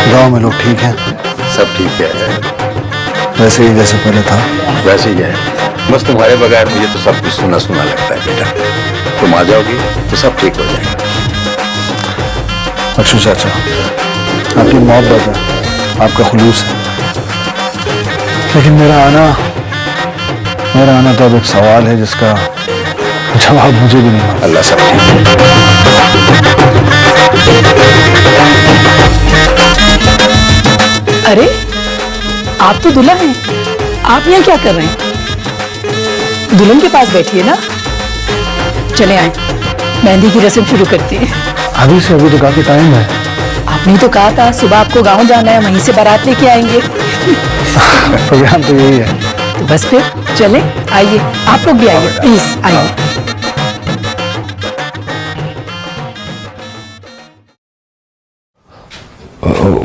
गांव में लोग ठीक हैं? सब ठीक है, वैसे ही जैसे पहले था? वैसे ही है। बस तुम्हारे बगैर मुझे तो सब कुछ सुना सुना लगता है बेटा। तुम आ जाओगी तो सब ठीक हो जाएगा। अक्षु चाचा, आपकी मोहब्बत है, आपका खुलूस है, लेकिन मेरा आना तो अब एक सवाल है जिसका जवाब मुझे भी नहीं मालूम। अल्लाह सब ठीक अरे आप तो दुल्हन हैं, आप यहाँ क्या कर रहे हैं? दुल्हन के पास बैठिए ना। चले आए, मेहंदी की रस्म शुरू करते हैं। अभी तो काफी टाइम है। आपने तो कहा था सुबह आपको गांव जाना है, वहीं से बारात लेके आएंगे। प्रोग्राम तो यही है। तो बस फिर चले, आइए आप लोग भी आइए, प्लीज आइए।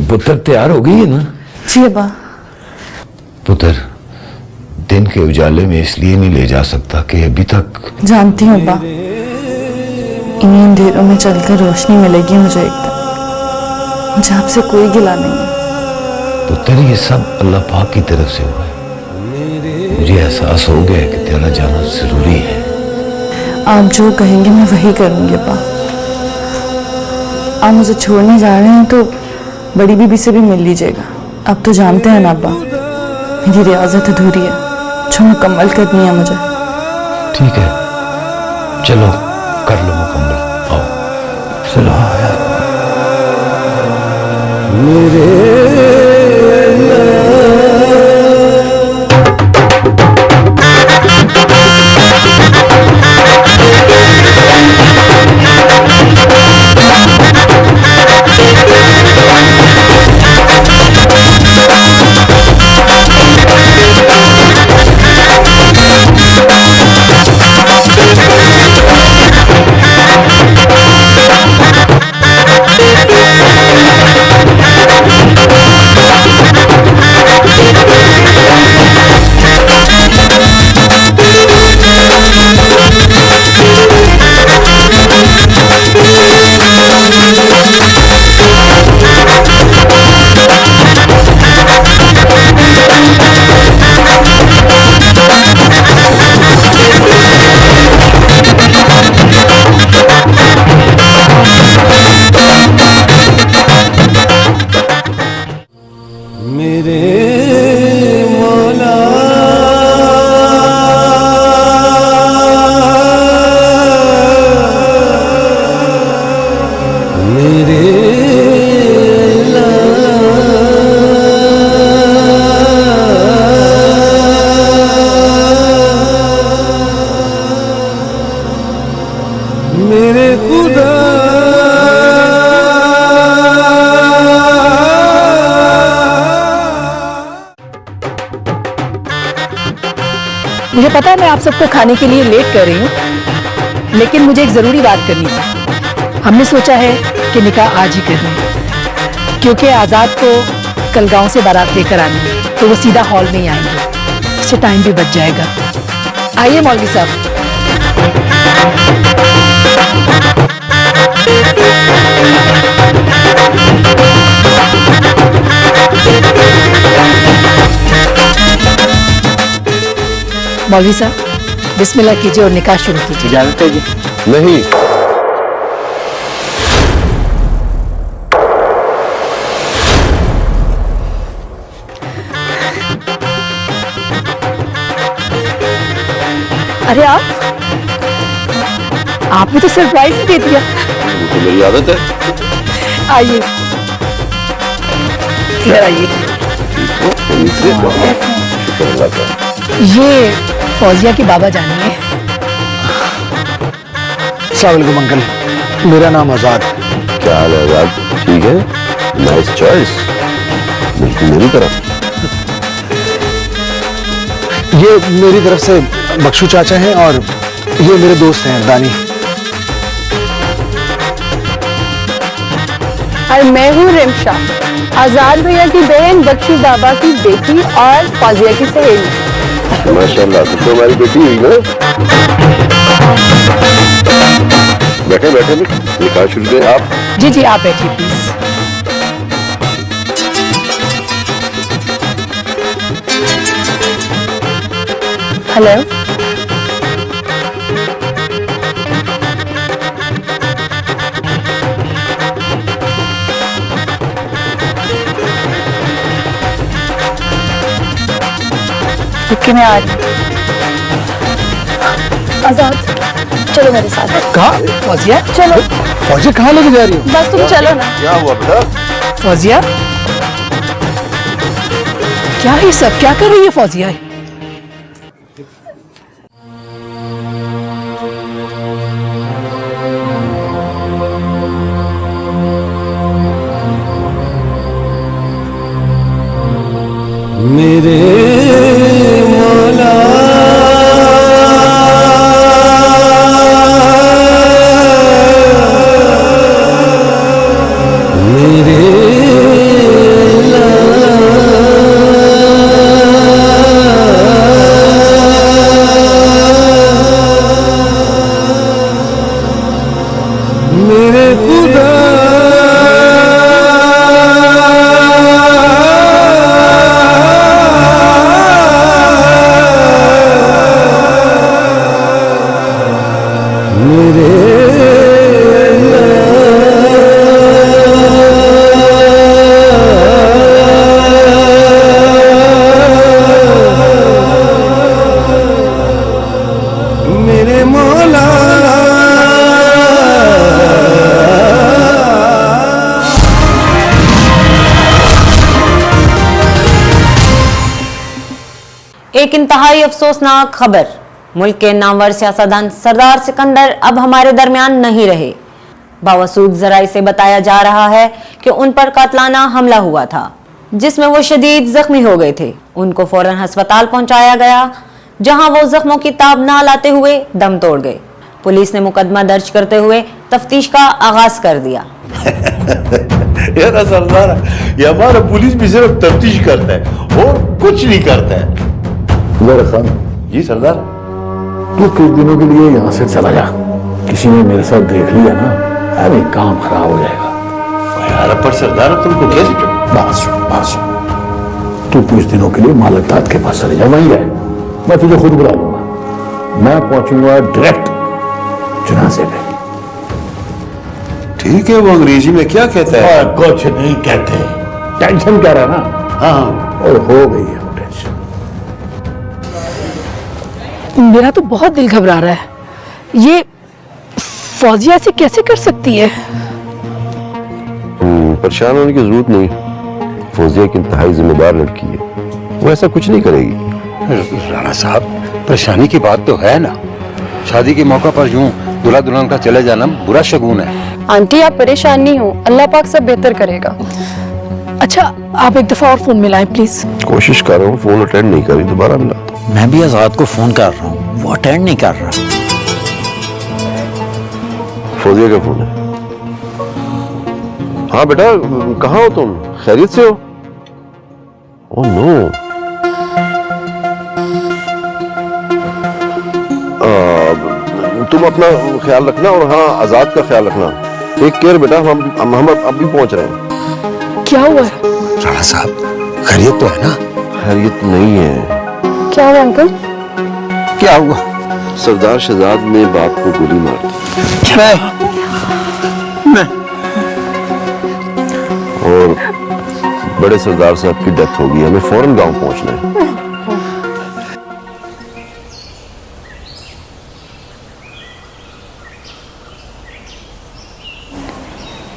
पुत्र तैयार हो गई है ना? जी अब्बा। पुत्र, दिन के उजाले में इसलिए नहीं ले जा सकता कि अभी तक। जानती हूँ अब्बा, इन्हीं अंधेरों में चलकर रोशनी मिलेगी मुझे एक दिन। मुझे आपसे कोई गिला नहीं है। पुत्र, ये सब अल्लाह पाक की तरफ से हुआ है। मुझे एहसास हो गया कि तेरा जाना जरूरी है। आप जो कहेंगे मैं वही करूंगी अब्बा। आप मुझे छोड़ने जा रहे हैं तो बड़ी बीबी से भी मिल लीजिएगा। अब तो जानते हैं ना अब्बा, मेरी रियाजत अधूरी है जो मुकम्मल करनी है मुझे। ठीक है, चलो कर लो मुकम्मल। आओ चलो। मेरे मुझे पता है मैं आप सबको खाने के लिए लेट कर रही हूँ, लेकिन मुझे एक जरूरी बात करनी थी। हमने सोचा है कि निकाह आज ही कर लें, क्योंकि आजाद को कल गांव से बारात लेकर आनी है, तो वो सीधा हॉल में ही आएंगे, इससे टाइम भी बच जाएगा। आइए मौलवी साहब। मौलवी साहब बिस्मिल्लाह कीजिए और निकाह शुरू कीजिए। इजाजत है जी? नहीं। अरे आपने तो सरप्राइज दे दिया। तो मेरी आदत है। आइए इधर आइए। ये फौजिया के बाबा जानी है। अस्सलाम वालेकुम अंकल, मेरा नाम आजाद। क्या हाल है आजाद? ठीक है? नाइस चॉइस, बिल्कुल मेरी तरफ। ये मेरी तरफ से बख्शू चाचा हैं और ये मेरे दोस्त हैं दानी। और मैं हूँ रिमशा, आजाद भैया की बहन, बख्शू बाबा की बेटी और फौजिया की सहेली। माशाल्लाह, तो हमारी बेटी हुई ना। बैठे बैठे निकाह शुरू करें आप। जी जी आप बैठिए प्लीज। हेलो, रुकिए मैं आ रही हूँ। आजाद चलो मेरे साथ। कहाँ? फौजिया चलो फौजी कहाँ लेके जा रही हो? बस तुम चलो ना। क्या हुआ बेटा? फौजिया, क्या ये सब क्या कर रही है फौजिया? मेरे मौला मेरे मेरे खुदा मेरे मौला। एक इंतहाई अफसोसनाक खबर, मुल्क के नामवर सियासतदान सरदार सिकंदर अब हमारे दरमियान नहीं रहे। बावसूद जराई से बताया जा रहा है कि उन पर कातलाना हमला हुआ था, जिसमें वो शदीद जख्मी हो गए थे। उनको फौरन अस्पताल पहुंचाया गया, जहां वो जख्मों की ताब ना लाते हुए दम तोड़ गए। पुलिस ने मुकदमा दर्ज करते हुए तफ्तीश का आगाज कर दिया। यार सरदार, ये हमारा पुलिस भी सिर्फ तफ्तीश करता है और कुछ नहीं करता है। खान, जी सरदार। तू कुछ दिनों के लिए यहाँ से चला जा। किसी ने मेरे साथ देख लिया ना, अरे काम खराब हो जाएगा। यार पर सरदार तुमको कैसे बस तू कुछ दिनों के लिए मालकदाद के पास चले जा, वहीं रहे। मैं तुझे खुद बुला लूंगा। मैं पहुंचूंगा डायरेक्ट जनाजे पे। ठीक है, वो अंग्रेजी में क्या कहता है? कुछ नहीं कहते, टेंशन क्या रहा ना। हाँ, और हो गई है वो टेंशन। मेरा तो बहुत दिल घबरा रहा है। ये फौजिया ऐसे कैसे कर सकती है? परेशान होने की जरूरत नहीं। फौजिया एक इंतहाई जिम्मेदार लड़की है, वो ऐसा कुछ नहीं करेगी। राणा साहब, परेशानी की बात तो है ना। शादी के मौका पर यूं दूल्हा दुल्हन का चले जाना बुरा शगुन है। आंटी आप परेशान नहीं हो, अल्लाह पाक सब बेहतर करेगा। अच्छा, आप एक दफा और फोन मिलाएं प्लीज। कोशिश कर रहा हूँ, फोन अटेंड नहीं करी, दोबारा मिला। मैं भी आजाद को फोन कर रहा हूँ, वो अटेंड नहीं कर रहा। फौजिया का फोन है। हाँ बेटा, कहाँ हो तुम? खैरियत से हो? Oh no. तुम अपना ख्याल रखना और हाँ, आजाद का ख्याल रखना। टेक केयर बेटा, हम अब भी पहुंच रहे हैं। क्या हुआ है? राणा साहब, खैरियत तो है ना? खैरियत नहीं है। क्या हुआ अंकल? क्या हुआ? सरदार शहजाद ने बाप को गोली मार दी। मैं और बड़े सरदार साहब की डेथ हो गई। हमें फौरन गांव पहुंचना है।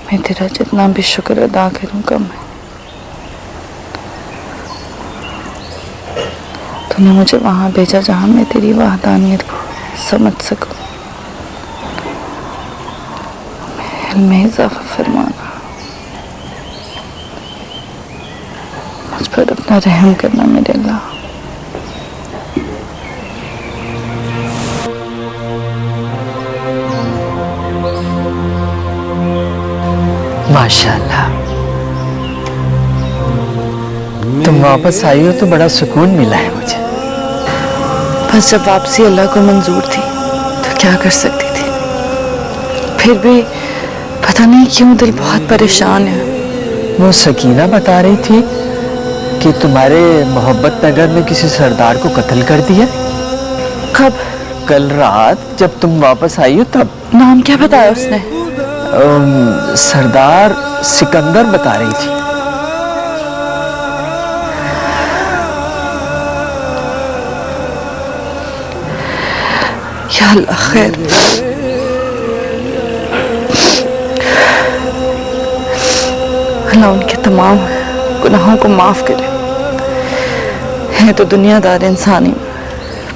मैं तेरा जितना भी शुक्र अदा करूं कम है। तूने मुझे वहां भेजा जहां मैं तेरी वहदानियत को समझ सकूं। मैं इल्म में इजाफा फरमाना। पर अपना रहम करना मेरे अल्लाह। माशाल्लाह, तुम वापस आई हो तो बड़ा सुकून मिला है मुझे। बस जब वापसी अल्लाह को मंजूर थी तो क्या कर सकती थी। फिर भी पता नहीं क्यों दिल बहुत परेशान है। वो सकीना बता रही थी कि तुम्हारे मोहब्बत नगर में किसी सरदार को कत्ल कर दिया। कब? कल रात जब तुम वापस आई हो तब। नाम क्या बताया उसने? सरदार सिकंदर बता रही थी। या अल्लाह खैर। अल्लाह उनके तमाम गुनाहों को माफ करे। है तो दुनियादार इंसान ही,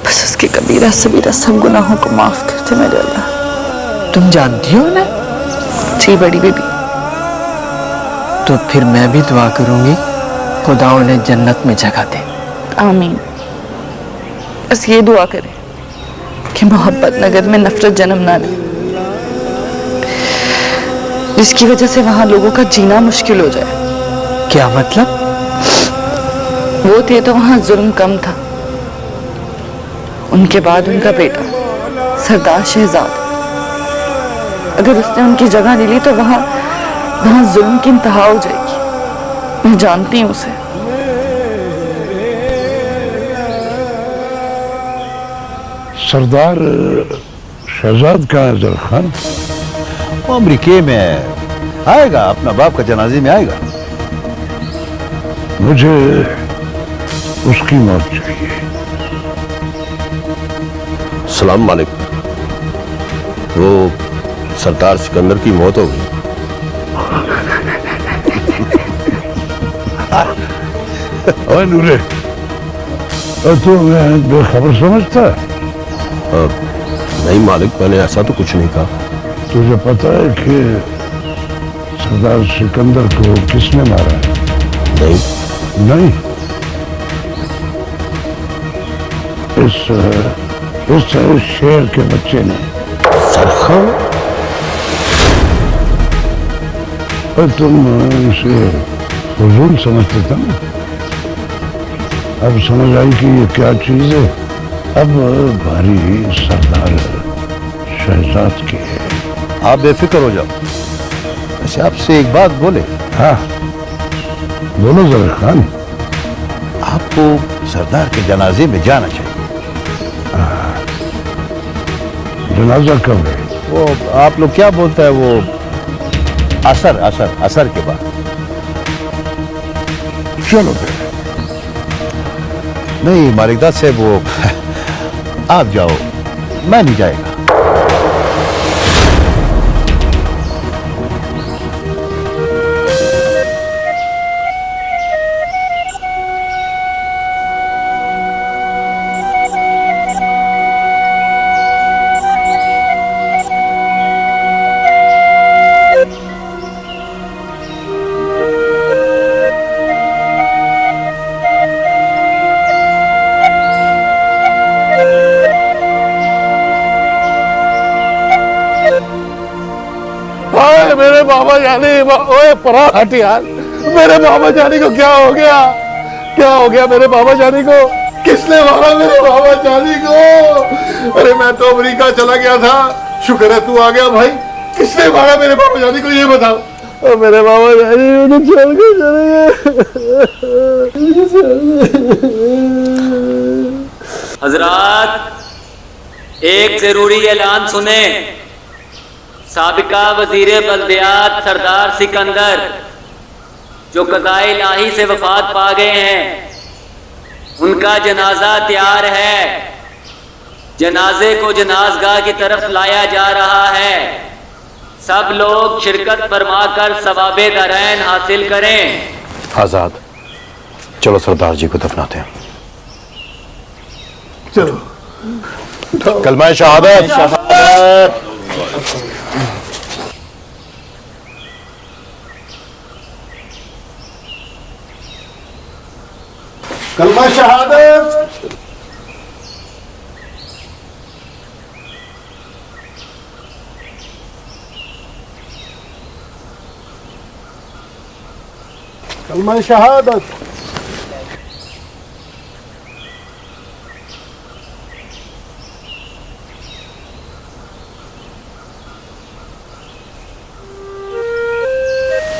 बस उसके कबीरा सबीरा सब गुनाहों को माफ करते मेरे अल्लाह। तुम जानती हो ना? जी बड़ी बीबी। तो फिर मैं भी दुआ करूंगी खुदा उन्हें जन्नत में जगह दे। आमीन। बस ये दुआ करें कि मोहब्बत नगर में नफरत जन्म ना ले, जिसकी वजह से वहां लोगों का जीना मुश्किल हो जाए। क्या मतलब? वो थे तो वहां जुल्म कम था। उनके बाद उनका बेटा सरदार शहजाद, अगर उसने उनकी जगह ले ली तो वहां जुल्म की इंतहा हो जाएगी। मैं जानती हूँ उसे। सरदार शहजाद कहाँ है जर खान? वो अमरीके में है, आएगा, अपना बाप का जनाजे में आएगा। मुझे उसकी मौत चाहिए। सलाम मालिक, वो सरदार सिकंदर की मौत हो गई। ओए नूरे, तो मैं बेखबर समझता है? नहीं मालिक, मैंने ऐसा तो कुछ नहीं कहा। तुझे पता है कि सरदार सिकंदर को किसने मारा है? नहीं। नहीं, इस शेर के बच्चे ने। सरखान? और तुम इसे फजूल समझते थे ना, अब समझ आई कि ये क्या चीज है। अब भारी सरदार शहजाद की है। आप बेफिक्र हो जाओ। अच्छा, आपसे एक बात बोले? हाँ बोलो जरा खान। आपको सरदार के जनाजे में जाना चाहिए। जनाजा कब है? वो आप लोग क्या बोलते हैं, वो असर के बाद। चलो फिर। नहीं मालिकदार साहब, वो आप जाओ, मैं नहीं जाएगा। मेरे बाबा जानी, ओए परा हट यार। मेरे बाबा जानी को क्या हो गया? क्या हो गया मेरे बाबा जानी को? किसने मारा मेरे बाबा जानी को? अरे मैं तो अमेरिका चला गया था, शुक्र है तू आ गया भाई। किसने मारा मेरे बाबा जानी को, ये बताओ। और मेरे बाबा जानी मुझे छोड़ के चले गए। हजरात, एक जरूरी ऐलान सुने। साबिका वजीर बल्दियात सरदार सिकंदर, जो कज़ाए इलाही से वफात पा गए हैं, उनका जनाजा तैयार है। जनाजे को जनाजगाह की तरफ लाया जा रहा है। सब लोग शिरकत फरमाकर सवाबे दरैन हासिल करें। आजाद, चलो सरदार जी को दफनाते हैं। चलो। कलमा शहादत। कलमा शहादत। कलमा शहादत।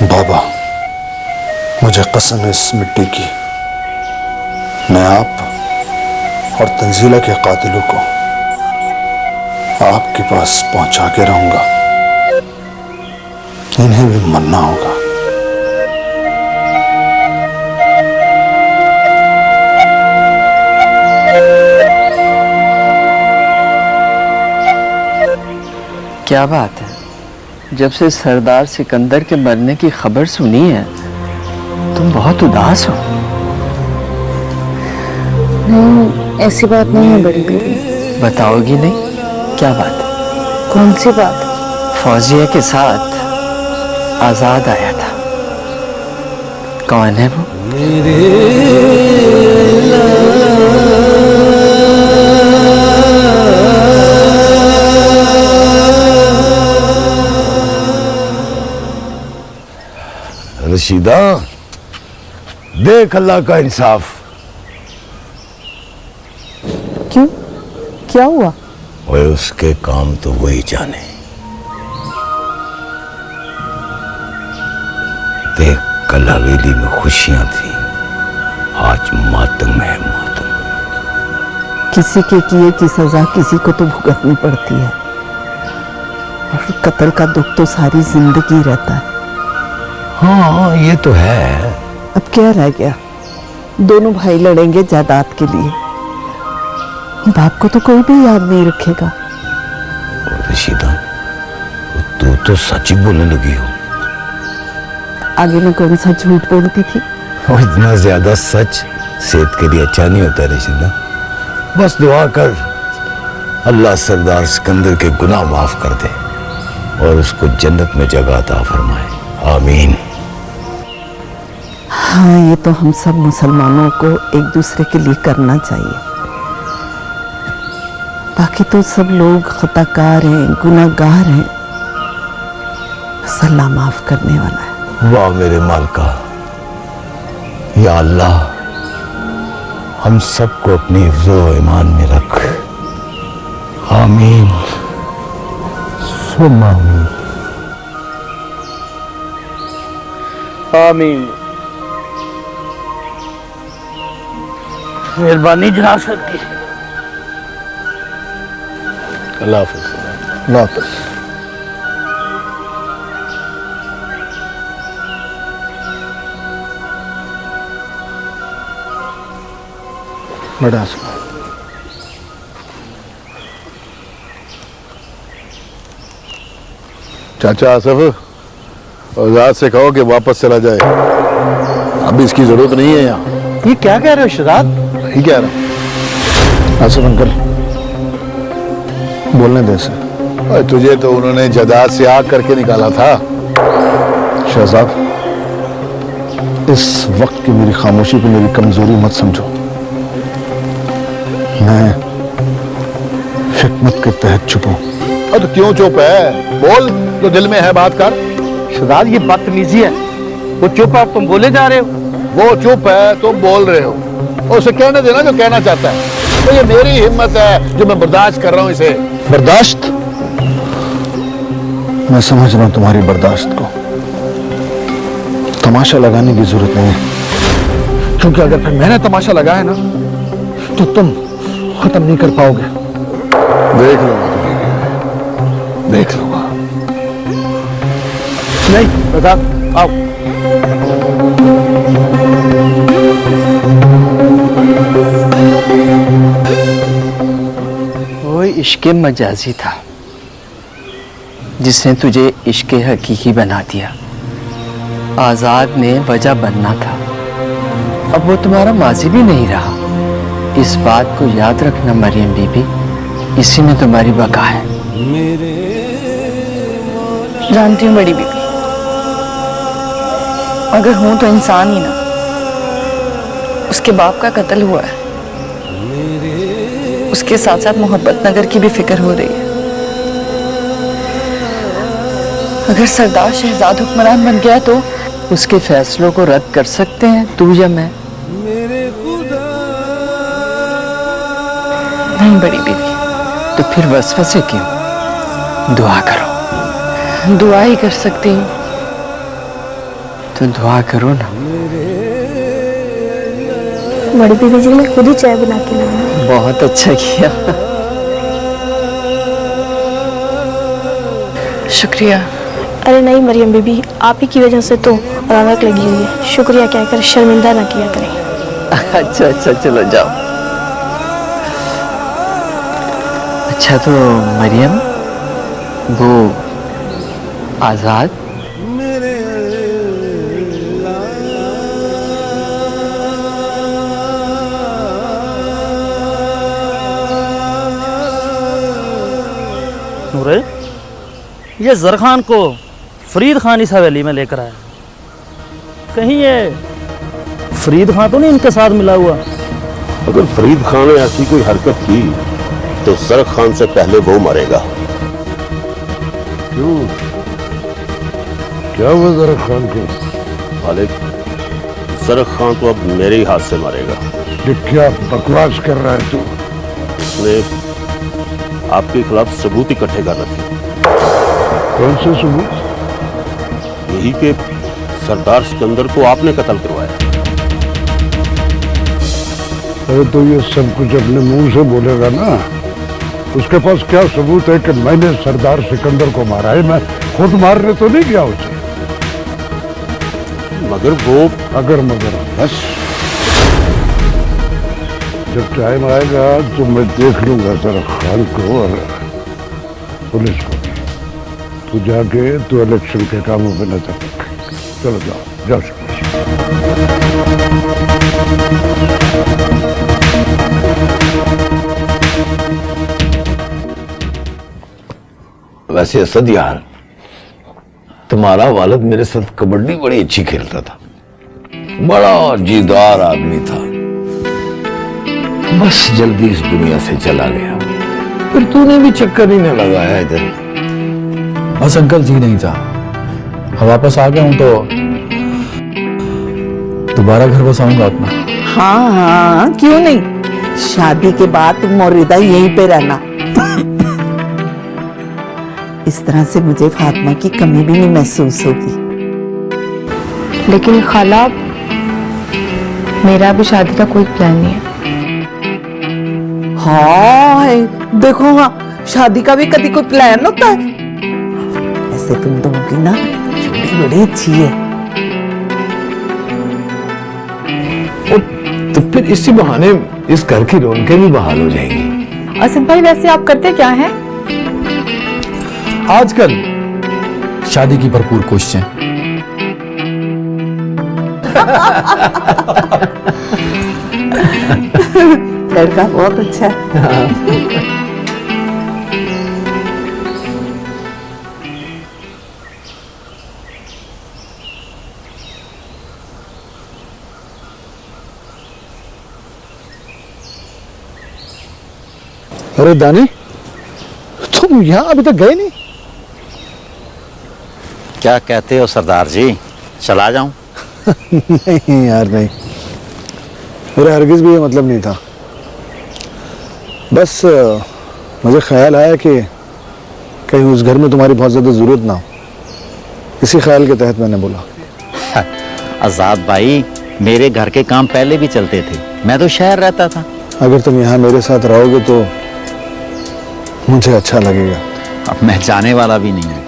बाबा, मुझे कसम है इस मिट्टी की, मैं आप और तंजीला के कातिलों को आपके पास पहुंचा के रहूंगा। इन्हें भी मरना होगा। क्या बात है, जब से सरदार सिकंदर के मरने की खबर सुनी है तुम बहुत उदास हो। नहीं, ऐसी बात नहीं है बड़ी बीबी। बताओगी नहीं? क्या बात है? कौन सी बात? फौजिया के साथ आजाद आया था। कौन है वो? रशीदा, देख अल्लाह का इंसाफ। क्यों, क्या हुआ? ओए उसके काम तो वही जाने। देख, कल हवेली में खुशियां थी, आज मातम है मातम। किसी के किए की सजा किसी को तो भुगतनी पड़ती है, और कत्ल का दुख तो सारी जिंदगी रहता है। हाँ, ये तो है। अब क्या रह गया? दोनों भाई लड़ेंगे जायदाद के लिए। बाप को तो कोई भी याद नहीं रखेगा। रशीदा, तू तो सच ही बोलने लगी हो। आगे मैं कौन सा झूठ बोलती थी? और इतना ज्यादा सच सेहत के लिए अच्छा नहीं होता रशीदा। बस दुआ कर, अल्लाह सरदार सिकंदर के गुनाह माफ कर दे और उसको जन्नत में जगह अता फरमाए। आमीन। हाँ, ये तो हम सब मुसलमानों को एक दूसरे के लिए करना चाहिए। बाकी तो सब लोग खताकार हैं, गुनाहगार हैं। बस अल्लाह माफ करने वाला है। वाह मेरे मालिका, या अल्लाह हम सबको अपनी हिफ्ज़ो ईमान में रख। आमीन सुम्मा आमीन। आमीन। मेहरबानी जनाब सर की। अल्लाह हाफ़िज़। अल्लाह हाफ़िज़। बड़ा चाचा आसफ, आजाद से कहो कि वापस चला जाए, अभी इसकी जरूरत नहीं है यहाँ। ये क्या कह रहे हो शहजाद? नहीं कह रहा। आसफ अंकल, बोलने दे से। और तुझे तो उन्होंने जायदाद से आग करके निकाला था। शहजाद, इस वक्त की मेरी खामोशी को मेरी कमजोरी मत समझो। मैं हिकमत के तहत चुप हूं। तो क्यों चुप है? बोल, जो दिल में है बात कर। शहजाद, ये बदतमीजी है। वो चुप है, तुम बोले जा रहे हो। वो चुप है, तुम बोल रहे हो। और उसे कहने देना जो कहना चाहता है। तो ये मेरी हिम्मत है जो मैं बर्दाश्त कर रहा हूं इसे। बर्दाश्त? मैं समझ रहा हूं तुम्हारी बर्दाश्त को। तमाशा लगाने की जरूरत नहीं है, क्योंकि अगर फिर मैंने तमाशा लगाया ना तो तुम खत्म नहीं कर पाओगे। देख लूंगा, देख लूंगा। नहीं बता, आओ। वो इश्क मजाजी था जिसने तुझे इश्क हकीकी बना दिया। आजाद ने वजह बनना था, अब वो तुम्हारा माजी भी नहीं रहा। इस बात को याद रखना मरियम बीबी, इसी में तुम्हारी बका है। जानती हूँ बड़ी बीबी, अगर हूं तो इंसान ही ना, उसके बाप का कत्ल हुआ है। उसके साथ साथ मोहब्बत नगर की भी फिक्र हो रही है। अगर सरदार शहजाद हुक्मरान बन गया तो उसके फैसलों को रद्द कर सकते हैं तू या मैं? नहीं बड़ी बीवी। तो फिर वसवसे क्यों? दुआ करो। दुआ ही कर सकती हूँ। तो दुआ करो ना। बड़ी बीवी जी, मैं खुद ही चाय बना के लाऊं। बहुत अच्छा किया। शुक्रिया। अरे नहीं मरियम बीबी, आप ही की वजह से तो रौनक लगी हुई है। शुक्रिया क्या कर, शर्मिंदा ना किया करें। अच्छा अच्छा, चलो जाओ। अच्छा तो मरियम, वो आजाद नूरे, ये जरखान को फरीद खान इस हवेली में लेकर आया। कहीं ये फरीद खान तो नहीं इनके साथ मिला हुआ? अगर फरीद खान ने ऐसी कोई हरकत की तो जरख खान से पहले वो मरेगा। क्यों, क्या हुआ जरख खान को? मालिक, जरख खान तो अब मेरे ही हाथ से मरेगा। ये क्या बकवास कर रहा है तू? उसने आपके खिलाफ सबूत इकट्ठे कर रखे। कौन से सबूत? यही कि सरदार सिकंदर को आपने कत्ल करवाया। अरे तो ये सब कुछ अपने मुंह से बोलेगा ना। उसके पास क्या सबूत है कि मैंने सरदार सिकंदर को मारा है? मैं खुद मारने तो नहीं गया उसे। मगर वो अगर मगर बस जब टाइम आएगा तो मैं देख लूंगा जरा खान को और पुलिस को। तू जाके तू इलेक्शन के कामों पे नजर रख। चलो जाओ जाओ वैसे असद यार, तुम्हारा वालिद मेरे साथ कबड्डी बड़ी अच्छी खेलता था। बड़ा जीदार आदमी था। बस जल्दी इस दुनिया से चला गया। फिर तूने भी चक्कर ही न लगाया इधर। बस अंकल जी नहीं था। वापस आ गया हूं तो दोबारा घर बसाऊंगा अपना। हाँ हाँ, क्यों नहीं। शादी के बाद तुम और रिदा यहीं पे रहना। इस तरह से मुझे फातिमा की कमी भी नहीं महसूस होगी। लेकिन खाला, मेरा भी शादी का कोई प्लान नहीं है। हाँ देखो, हाँ शादी का भी कभी कोई प्लान होता है? ऐसे तुम दोनों की ना जोड़ी बड़ी अच्छी है। तो फिर इसी बहाने इस घर की रौनकें भी बहाल हो जाएंगी। असद भाई, वैसे आप करते क्या हैं? आजकल शादी की भरपूर कोशिशें। लड़का बहुत अच्छा है। अरे दानी, तुम यहां अभी तक गए नहीं? क्या कहते हो सरदार जी, चला जाऊं? नहीं यार नहीं, मेरा हरगिज भी ये मतलब नहीं था। बस मुझे ख्याल आया कि कहीं उस घर में तुम्हारी बहुत ज्यादा जरूरत ना हो। इसी ख्याल के तहत मैंने बोला। आजाद भाई, मेरे घर के काम पहले भी चलते थे। मैं तो शहर रहता था। अगर तुम यहाँ मेरे साथ रहोगे तो मुझे अच्छा लगेगा। अब मैं जाने वाला भी नहीं हूँ,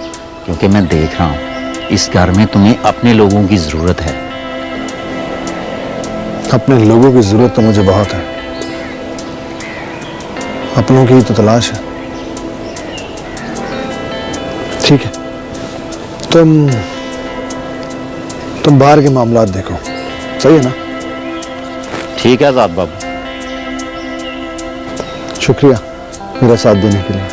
क्योंकि मैं देख रहा हूँ इस घर में तुम्हें अपने लोगों की जरूरत है। अपने लोगों की जरूरत तो मुझे बहुत है, अपनों की ही तो तलाश है। ठीक है, तुम बाहर के मामलात देखो, सही है ना? ठीक है आजाद बाबू। शुक्रिया मेरा साथ देने के लिए।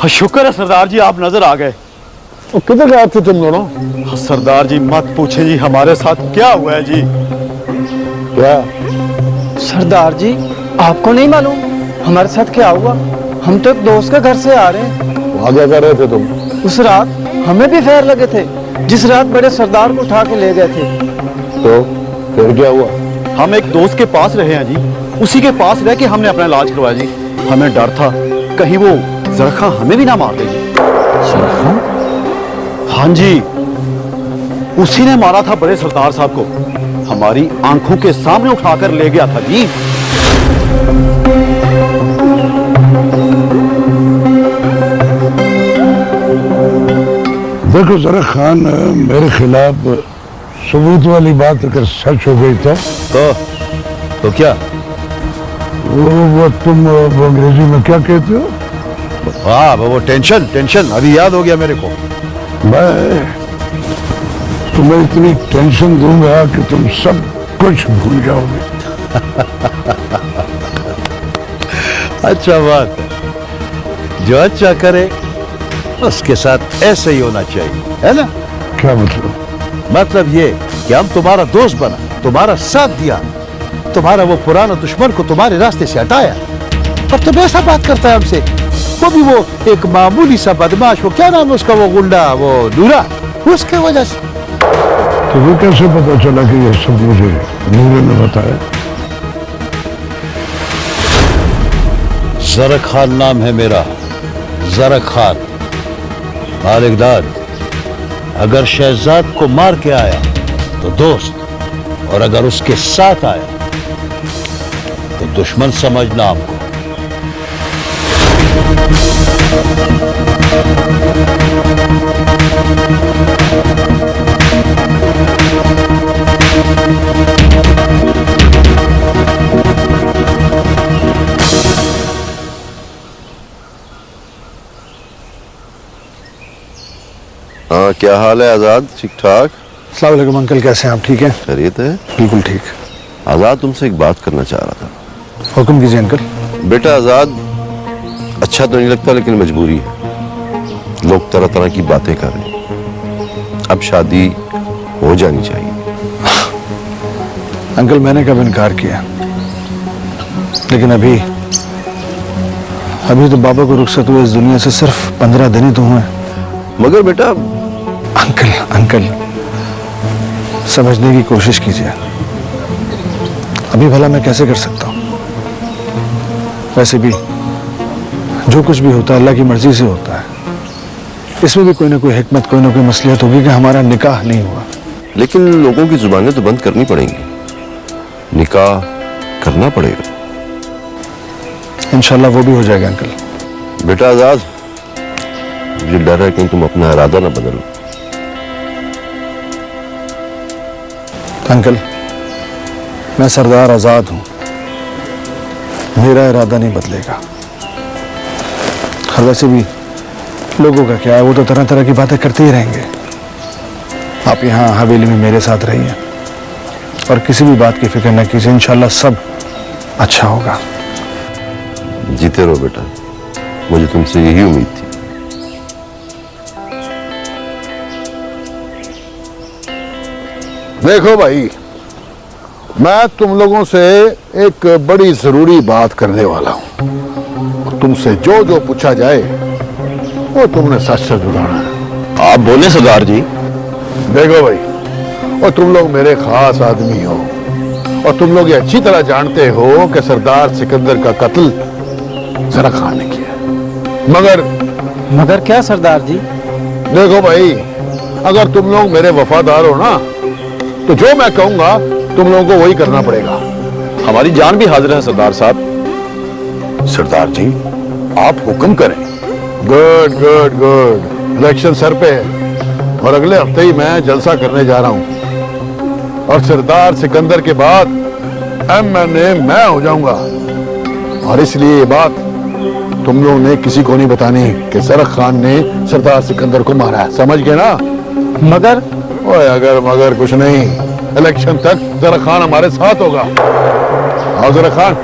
शुक्र है सरदार जी आप नजर आ गए। तो किधर गए थे तुम दोनों? सरदार जी मत पूछे जी हमारे साथ क्या हुआ है जी। क्या? सरदार जी आपको नहीं मालूम हमारे साथ क्या हुआ? हम तो एक दोस्त के घर से आ रहे हैं। वहां क्या कर रहे थे तुम? उस रात हमें भी फेर लगे थे जिस रात बड़े सरदार को उठा के ले गए थे। तो फिर क्या हुआ? हम एक दोस्त के पास रहे हैं जी, उसी के पास रह के हमने अपना इलाज करवाया जी। हमें डर था कहीं वो जरखा हमें भी ना मार दे जी। जरखा? हाँ जी, उसी ने मारा था बड़े सरदार साहब को, हमारी आंखों के सामने उठाकर ले गया था जी। देखो जरा खान, मेरे खिलाफ सबूत वाली बात अगर सच हो गई तो क्या? वो तुम वो अंग्रेजी में क्या कहते हो? हाँ वो टेंशन अभी याद हो गया मेरे को। मैं तुम्हें इतनी टेंशन दूंगा कि तुम सब कुछ भूल जाओगे। अच्छा बात है, जो अच्छा करे उसके साथ ऐसे ही होना चाहिए, है ना? क्या मतलब? मतलब ये कि हम तुम्हारा दोस्त बना, तुम्हारा साथ दिया, तुम्हारा वो पुराना दुश्मन को तुम्हारे रास्ते से हटाया, अब तुम ऐसा बात करता है हमसे। वो भी वो एक मामूली सा बदमाश, वो क्या नाम है उसका, वो गुंडा, वो नूरा, उसके वजह से। तो वो कैसे पता चला कि ये सब मुझे नूरे ने बताया? जरक खान नाम है मेरा, जरक खान मालिकदार। अगर शहजाद को मार के आया तो दोस्त, और अगर उसके साथ आया तो दुश्मन समझना हमको। हाँ, क्या हाल है आजाद? ठीक ठाक? अस्सलाम वालेकुम अंकल, कैसे हैं आप? ठीक है? खैरियत है? बिल्कुल ठीक। आजाद, तुमसे एक बात करना चाह रहा था। हुक्म कीजिए अंकल। बेटा आजाद, अच्छा तो नहीं लगता लेकिन मजबूरी है। लोग तरह तरह की बातें कर रहे हैं, अब शादी हो जानी चाहिए। अंकल मैंने कब इनकार किया, लेकिन अभी तो बाबा को रुखसत हुए इस दुनिया से सिर्फ 15 दिन ही तो हुए। मगर बेटा अंकल समझने की कोशिश कीजिए, अभी भला मैं कैसे कर सकता हूं? वैसे भी जो कुछ भी होता है अल्लाह की मर्जी से होता है। इसमें भी कोई ना कोई हिकमत, कोई ना कोई मसलियत होगी कि हमारा निकाह नहीं हुआ। लेकिन लोगों की जुबानें तो बंद करनी पड़ेंगी, निकाह करना पड़ेगा। इंशाल्लाह वो भी हो जाएगा अंकल। बेटा आजाद, मुझे डर है कि तुम अपना इरादा ना बदलो। अंकल मैं सरदार आजाद हूं, मेरा इरादा नहीं बदलेगा। और वैसे भी लोगों का क्या है, वो तो तरह तरह की बातें करते ही रहेंगे। आप यहाँ हवेली में मेरे साथ रहिए और किसी भी बात की फिक्र न कीजिए, इंशाल्लाह सब अच्छा होगा। जीते रहो बेटा, मुझे तुमसे यही उम्मीद थी। देखो भाई, मैं तुम लोगों से एक बड़ी जरूरी बात करने वाला हूं। तुमसे जो जो पूछा जाए वो तुमने सच सच बताना है। आप बोले सरदार जी। देखो भाई, और तुम लोग मेरे खास आदमी हो और तुम लोग ये अच्छी तरह जानते हो कि सरदार सिकंदर का कत्ल जरक खान ने किया। मगर क्या सरदार जी? देखो भाई, अगर तुम लोग मेरे वफादार हो ना, तो जो मैं कहूंगा तुम लोगों को वही करना पड़ेगा। हमारी जान भी हाजिर है सरदार साहब। सरदार जी आप हुक्म करें। Good good good. Election sir पे है और अगले हफ्ते ही मैं जलसा करने जा रहा हूं और सरदार सिकंदर के बाद MNA मैं हो जाऊंगा। और इसलिए ये बात तुम लोगों ने किसी को नहीं बतानी कि जरक खान ने सरदार सिकंदर को मारा है, समझ गए ना? मगर ओए अगर मगर कुछ नहीं, इलेक्शन तक जरक खान हमारे साथ होगा। आओ जरक खान।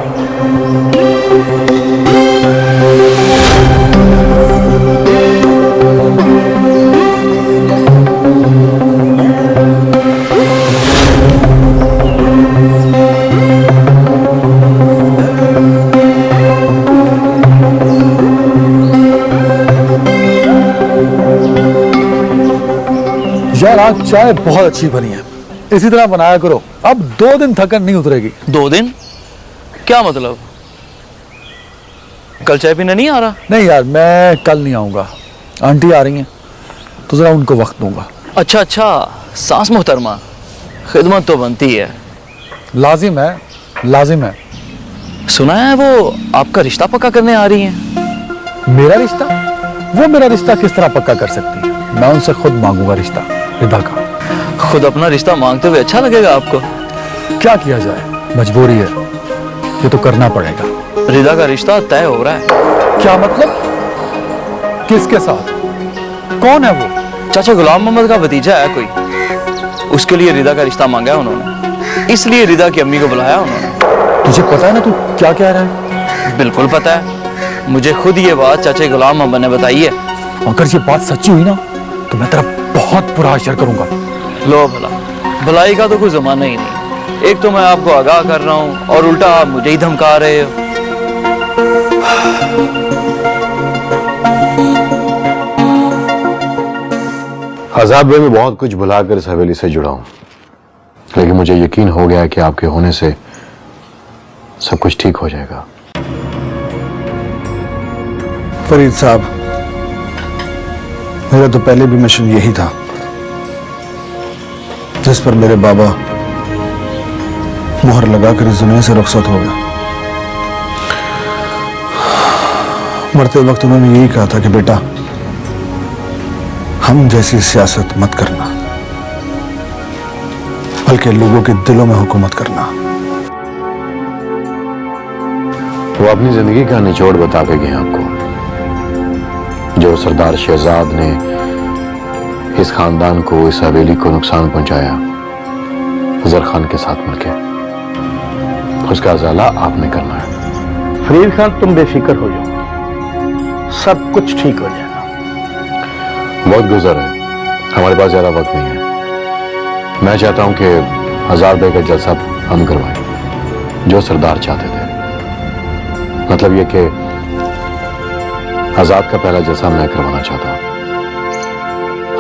यार आज चाय बहुत अच्छी बनी है, इसी तरह बनाया करो, अब 2 दिन थकन नहीं उतरेगी। 2 दिन? क्या मतलब? कल चाय पीने नहीं आ रहा? नहीं यार, मैं कल नहीं आऊंगा, आंटी आ रही हैं तो जरा उनको वक्त दूंगा। अच्छा अच्छा, सास मोहतरमा, खिदमत तो बनती है। लाजिम है, लाजिम है। सुना है वो आपका रिश्ता पक्का करने आ रही हैं। मेरा रिश्ता? वो मेरा रिश्ता किस तरह पक्का कर सकती है? मैं उनसे खुद मांगूंगा रिश्ता, रिदा का। खुद अपना रिश्ता मांगते हुए अच्छा लगेगा आपको? क्या किया जाए, मजबूरी है, ये तो करना पड़ेगा। रिदा का रिश्ता तय हो रहा है। क्या मतलब? किसके साथ? कौन है वो? चाचा गुलाम मोहम्मद का भतीजा है कोई, उसके लिए रिदा का रिश्ता मांगा है उन्होंने, इसलिए रिदा की अम्मी को बुलाया उन्होंने। तुझे पता है ना तू क्या कह रहा है? बिल्कुल पता है, मुझे खुद ये बात चाचा गुलाम मोहम्मद ने बताई है। अगर ये बात सच्ची हुई ना तो मैं तेरा बहुत बुरा असर करूंगा। लो भला, भलाई का तो कोई जमाना ही नहीं। एक तो मैं आपको आगाह कर रहा हूँ और उल्टा आप मुझे ही धमका रहे हो। आजाद भाई, मैं बहुत कुछ भुलाकर इस हवेली से जुड़ा हूं, लेकिन मुझे यकीन हो गया कि आपके होने से सब कुछ ठीक हो जाएगा। फरीद साहब, मेरा तो पहले भी मिशन यही था, जिस पर मेरे बाबा मोहर लगाकर इस दुनिया से रुखसत हो गए। मरते वक्त उन्होंने यही कहा था कि बेटा, हम जैसी सियासत मत करना, बल्कि लोगों के दिलों में हुकूमत करना। वो अपनी जिंदगी का निचोड़ बता के गए आपको, जो सरदार शहजाद ने इस खानदान को, इस हवेली को नुकसान पहुंचाया अजहर खान के साथ मिलकर, उसका अजाला आपने करना है। फरीद खान, तुम बेफिक्र हो जाओ, सब कुछ ठीक हो जाएगा। बहुत गुजर है, हमारे पास ज्यादा वक्त नहीं है। मैं चाहता हूं कि हजार भाई का जलसा हम करवाएं, जो सरदार चाहते थे। मतलब यह कि आजाद का पहला जलसा मैं करवाना चाहता हूं।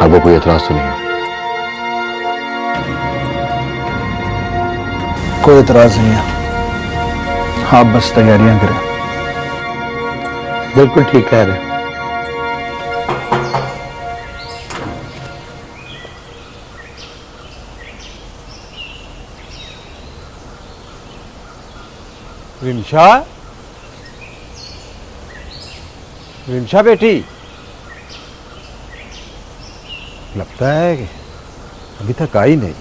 आपको कोई एतराज तो नहीं है? कोई एतराज नहीं है, आप बस तैयारियां करें। बिल्कुल ठीक कह रहे। रिमशा, रिमशा बेटी, लगता है कि अभी तक आई नहीं।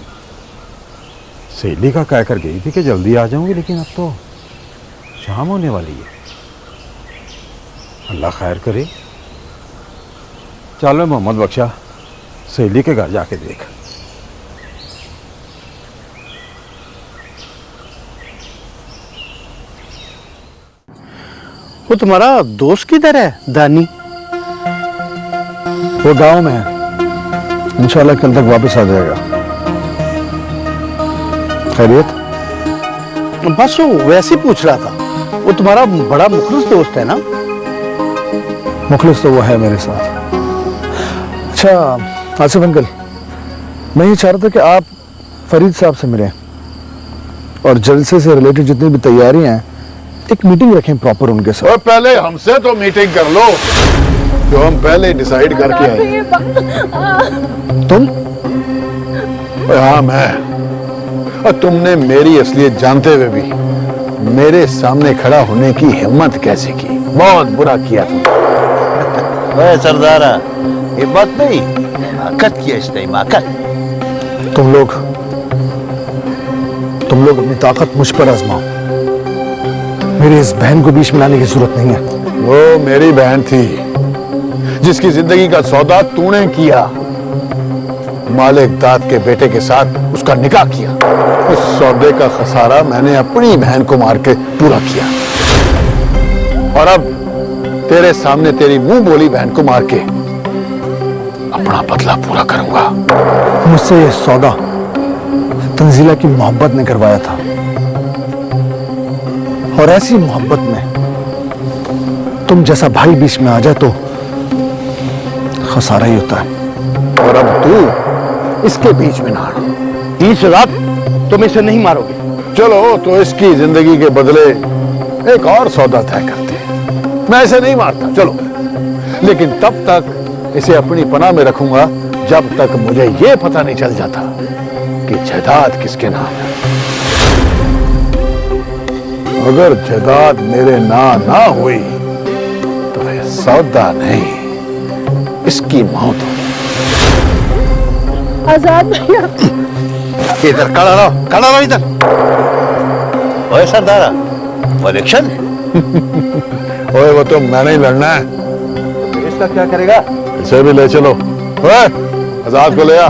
सहेली का कह कर गई थी कि जल्दी आ जाऊंगी, लेकिन अब तो शाम होने वाली है। अल्लाह खैर करे। चलो मोहम्मद बख्शा, सहेली के घर जाके देख। वो तुम्हारा दोस्त किधर है, दानी? वो गांव में है, इंशाल्लाह कल तक वापस आ जाएगा। खैरियत? बस वो वैसे ही पूछ रहा था, वो तुम्हारा बड़ा मुखलिस दोस्त है ना? मुखलिस तो वो है मेरे साथ। अच्छा आसिफ अंकल, मैं ये चाह रहा था कि आप फरीद साहब से मिलें और जलसे से रिलेटेड जितनी भी तैयारियां हैं, एक मीटिंग रखें प्रॉपर उनके साथ। और पहले हमसे तो मीटिंग कर लो, जो हम पहले डिसाइड करके आए। तुम? हाँ मैं। और तुमने मेरी असलियत जानते हुए भी मेरे सामने खड़ा होने की हिम्मत कैसे की? बहुत बुरा किया तुमने। सरदारा, हिम्मत नहीं, हिमाकत किया इसने, हिमाकत। तुम लोग अपनी ताकत मुझ पर आजमाओ, मेरी इस बहन को बीच में लाने की जरूरत नहीं है। वो मेरी बहन थी, जिसकी जिंदगी का सौदा तूने किया। मालिक दाद के बेटे के साथ उसका निकाह किया। उस सौदे का खसारा मैंने अपनी बहन को मार के पूरा किया, और अब तेरे सामने तेरी मुंह बोली बहन को मार के अपना बदला पूरा करूंगा। मुझसे यह सौदा तंजीला की मोहब्बत ने करवाया था, और ऐसी मोहब्बत में तुम जैसा भाई बीच में आ जाए तो खसारा ही होता है। और अब तू इसके बीच में ना आना। इस रात तुम इसे नहीं मारोगे? चलो तो इसकी जिंदगी के बदले एक और सौदा तय करते हैं। मैं इसे नहीं मारता, चलो, लेकिन तब तक इसे अपनी पनाह में रखूंगा जब तक मुझे यह पता नहीं चल जाता कि जायदाद किसके नाम है। अगर जायदाद मेरे नाम ना हुई तो यह सौदा नहीं, इसकी मौत हो। आजाद भैया, इधर खड़ा रहो इधर। ओए सरदारा, वो इलेक्शन ओए वो तो मैंने ही लड़ना है। इसका क्या करेगा? इसे भी ले चलो। ओए आजाद को ले आ।